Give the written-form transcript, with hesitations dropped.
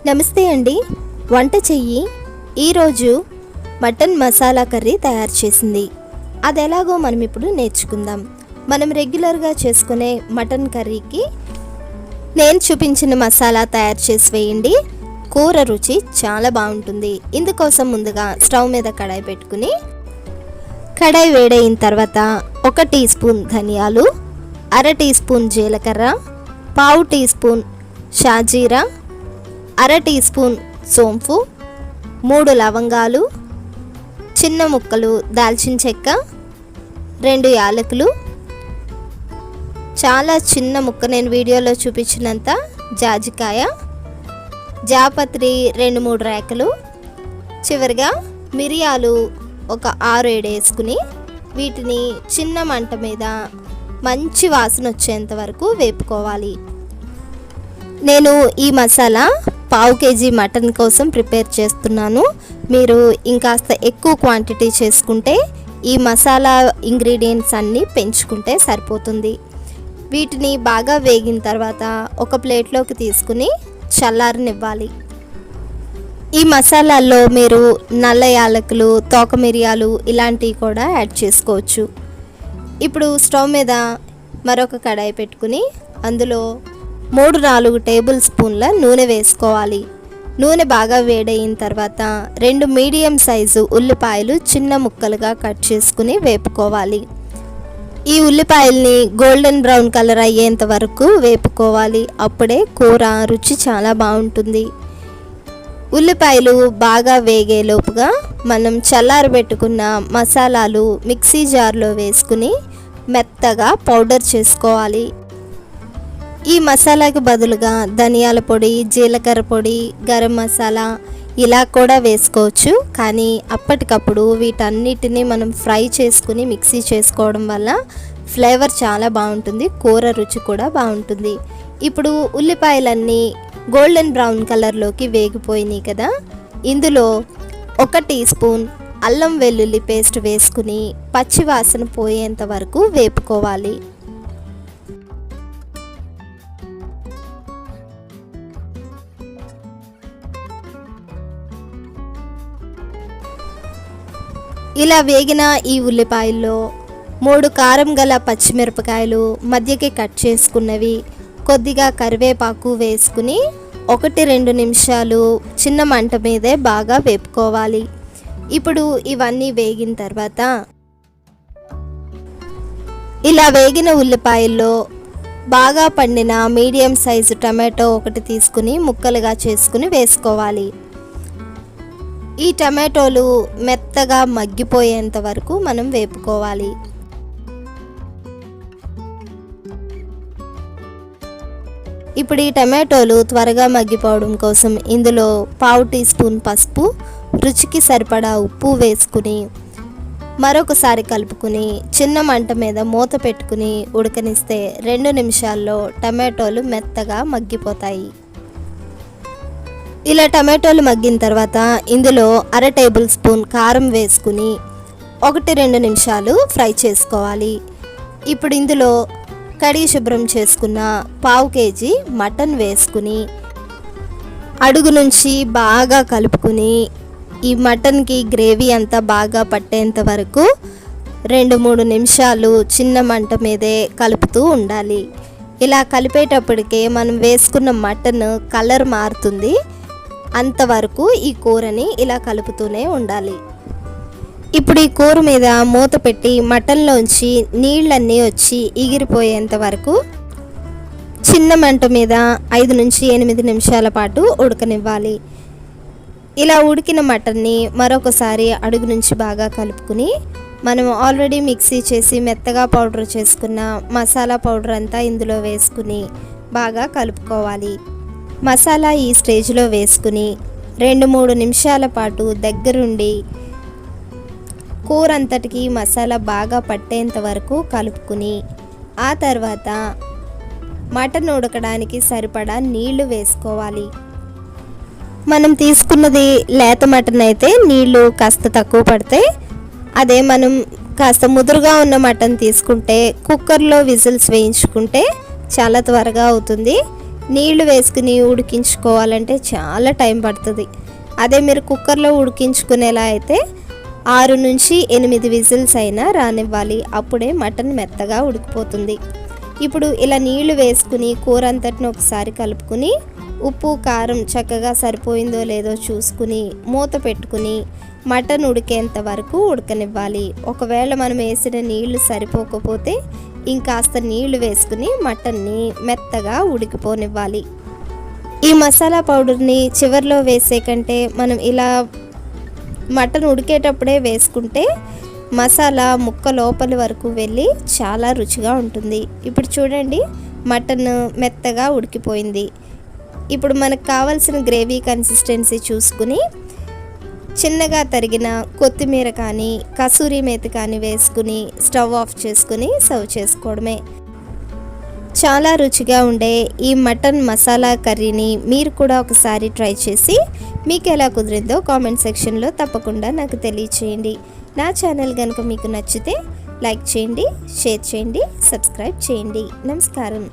నమస్తే అండి. వంట చెయ్యి ఈరోజు మటన్ మసాలా కర్రీ తయారు చేసింది. అది ఎలాగో మనం ఇప్పుడు నేర్చుకుందాం. మనం రెగ్యులర్గా చేసుకునే మటన్ కర్రీకి నేను చూపించిన మసాలా తయారు చేసి వేయండి. కూర రుచి చాలా బాగుంటుంది. ఇందుకోసం ముందుగా స్టవ్ మీద కడాయి పెట్టుకుని కడాయి వేడైన తర్వాత 1 టీ స్పూన్ ధనియాలు, 1/2 టీ స్పూన్ జీలకర్ర, 1/2 టీ స్పూన్ షాజీరా, 1/2 టీ స్పూన్ సోంపు, 3 లవంగాలు, చిన్న ముక్కలు దాల్చిన చెక్క, 2 యాలకులు, చాలా చిన్న ముక్క నేను వీడియోలో చూపించినంత జాజికాయ, జాపత్రి 2-3 రేకలు, చివరిగా మిరియాలు ఒక 6-7 వేసుకుని వీటిని చిన్న మంట మీద మంచి వాసన వచ్చేంత వరకు వేపుకోవాలి. నేను ఈ మసాలా 1/2 కేజీ మటన్ కోసం ప్రిపేర్ చేస్తున్నాను. మీరు ఇంకాస్త ఎక్కువ క్వాంటిటీ చేసుకుంటే ఈ మసాలా ఇంగ్రీడియంట్స్ అన్నీ పెంచుకుంటే సరిపోతుంది. వీటిని బాగా వేగిన తర్వాత ఒక ప్లేట్లోకి తీసుకుని చల్లారనివ్వాలి. ఈ మసాలాల్లో మీరు నల్ల యాలకులు, తోక మిరియాలు ఇలాంటివి కూడా యాడ్ చేసుకోవచ్చు. ఇప్పుడు స్టవ్ మీద మరొక కడాయి పెట్టుకుని అందులో 3-4 టేబుల్ స్పూన్ల నూనె వేసుకోవాలి. నూనె బాగా వేడైన తర్వాత 2 మీడియం సైజు ఉల్లిపాయలు చిన్న ముక్కలుగా కట్ చేసుకుని వేపుకోవాలి. ఈ ఉల్లిపాయల్ని గోల్డెన్ బ్రౌన్ కలర్ అయ్యేంత వరకు వేపుకోవాలి. అప్పుడే కూర రుచి చాలా బాగుంటుంది. ఉల్లిపాయలు బాగా వేగేలోపుగా మనం చల్లారబెట్టుకున్న మసాలాలు మిక్సీ జార్లో వేసుకుని మెత్తగా పౌడర్ చేసుకోవాలి. ఈ మసాలాకి బదులుగా ధనియాల పొడి, జీలకర్ర పొడి, గరం మసాలా ఇలా కూడా వేసుకోవచ్చు. కానీ అప్పటికప్పుడు వీటన్నిటిని మనం ఫ్రై చేసుకుని మిక్సీ చేసుకోవడం వల్ల ఫ్లేవర్ చాలా బాగుంటుంది, కూర రుచి కూడా బాగుంటుంది. ఇప్పుడు ఉల్లిపాయలన్నీ గోల్డెన్ బ్రౌన్ కలర్లోకి వేగిపోయినాయి కదా, ఇందులో 1 టీ స్పూన్ అల్లం వెల్లుల్లి పేస్ట్ వేసుకుని పచ్చి వాసన పోయేంత వరకు వేపుకోవాలి. ఇలా వేగిన ఈ ఉల్లిపాయల్లో 3 కారం గల పచ్చిమిరపకాయలు మధ్యకి కట్ చేసుకున్నవి, కొద్దిగా కరివేపాకు వేసుకుని 1-2 నిమిషాలు చిన్న మంట మీదే బాగా వేపుకోవాలి. ఇప్పుడు ఇవన్నీ వేగిన తర్వాత ఇలా వేగిన ఉల్లిపాయల్లో బాగా పండిన మీడియం సైజు టమాటో 1 తీసుకుని ముక్కలుగా చేసుకుని వేసుకోవాలి. ఈ టమాటోలు మెత్తగా మగ్గిపోయేంత వరకు మనం వేపుకోవాలి. ఇప్పుడు ఈ టమాటోలు త్వరగా మగ్గిపోవడం కోసం ఇందులో 1/2 టీ స్పూన్ పసుపు, రుచికి సరిపడా ఉప్పు వేసుకుని మరొకసారి కలుపుకుని చిన్న మంట మీద మూత పెట్టుకుని ఉడకనిస్తే 2 నిమిషాల్లో టమాటోలు మెత్తగా మగ్గిపోతాయి. ఇలా టమాటోలు మగ్గిన తర్వాత ఇందులో 1/2 టేబుల్ స్పూన్ కారం వేసుకుని 1-2 నిమిషాలు ఫ్రై చేసుకోవాలి. ఇప్పుడు ఇందులో కడిగి శుభ్రం చేసుకున్న 1/2 కేజీ మటన్ వేసుకుని అడుగు నుంచి బాగా కలుపుకుని ఈ మటన్కి గ్రేవీ అంతా బాగా పట్టేంత వరకు 2-3 నిమిషాలు చిన్న మంట మీదే కలుపుతూ ఉండాలి. ఇలా కలిపేటప్పటికే మనం వేసుకున్న మటన్ కలర్ మారుతుంది. అంతవరకు ఈ కూరని ఇలా కలుపుతూనే ఉండాలి. ఇప్పుడు ఈ కూర మీద మూత పెట్టి మటన్లోంచి నీళ్ళన్నీ వచ్చి ఎగిరిపోయేంత వరకు చిన్న మంట మీద 5-8 నిమిషాల పాటు ఉడకనివ్వాలి. ఇలా ఉడికిన మటన్ని మరొకసారి అడుగు నుంచి బాగా కలుపుకుని మనం ఆల్రెడీ మిక్సీ చేసి మెత్తగా పౌడర్ చేసుకున్న మసాలా పౌడర్ అంతా ఇందులో వేసుకుని బాగా కలుపుకోవాలి. మసాలా ఈ స్టేజ్లో వేసుకుని 2-3 నిమిషాల పాటు దగ్గరుండి కూర అంతటికి మసాలా బాగా పట్టేంత వరకు కలుపుకుని ఆ తర్వాత మటన్ ఉడకడానికి సరిపడా నీళ్లు వేసుకోవాలి. మనం తీసుకున్నది లేత మటన్ అయితే నీళ్లు కాస్త తక్కువ పడతాయి. అదే మనం కాస్త ముదురుగా ఉన్న మటన్ తీసుకుంటే కుక్కర్లో విజిల్స్ వేయించుకుంటే చాలా త్వరగా అవుతుంది. నీళ్లు వేసుకుని ఉడికించుకోవాలంటే చాలా టైం పడుతుంది. అదే మీరు కుక్కర్లో ఉడికించుకునేలా అయితే 6 నుంచి 8 విజిల్స్ అయినా రానివ్వాలి. అప్పుడే మటన్ మెత్తగా ఉడికిపోతుంది. ఇప్పుడు ఇలా నీళ్లు వేసుకుని కూర అంతటిని ఒకసారి కలుపుకుని ఉప్పు కారం చక్కగా సరిపోయిందో లేదో చూసుకుని మూత పెట్టుకుని మటన్ ఉడికేంత వరకు ఉడకనివ్వాలి. ఒకవేళ మనం వేసిన నీళ్లు సరిపోకపోతే ఇంకాస్త నీళ్లు వేసుకుని మటన్ని మెత్తగా ఉడికిపోనివ్వాలి. ఈ మసాలా పౌడర్ని చివర్లో వేసే కంటే మనం ఇలా మటన్ ఉడికేటప్పుడే వేసుకుంటే మసాలా ముక్క లోపలి వరకు వెళ్ళి చాలా రుచిగా ఉంటుంది. ఇప్పుడు చూడండి, మటన్ మెత్తగా ఉడికిపోయింది. ఇప్పుడు మనకు కావాల్సిన గ్రేవీ కన్సిస్టెన్సీ చూసుకుని చిన్నగా తరిగిన కొత్తిమీర కానీ కసూరి మేతి కానీ వేసుకుని స్టవ్ ఆఫ్ చేసుకుని సర్వ్ చేసుకోవడమే. చాలా రుచిగా ఉండే ఈ మటన్ మసాలా కర్రీని మీరు కూడా ఒకసారి ట్రై చేసి మీకు ఎలా కుదిరిందో కామెంట్ సెక్షన్లో తప్పకుండా నాకు తెలియచేయండి. నా ఛానల్ కనుక మీకు నచ్చితే లైక్ చేయండి, షేర్ చేయండి, సబ్స్క్రైబ్ చేయండి. నమస్కారం.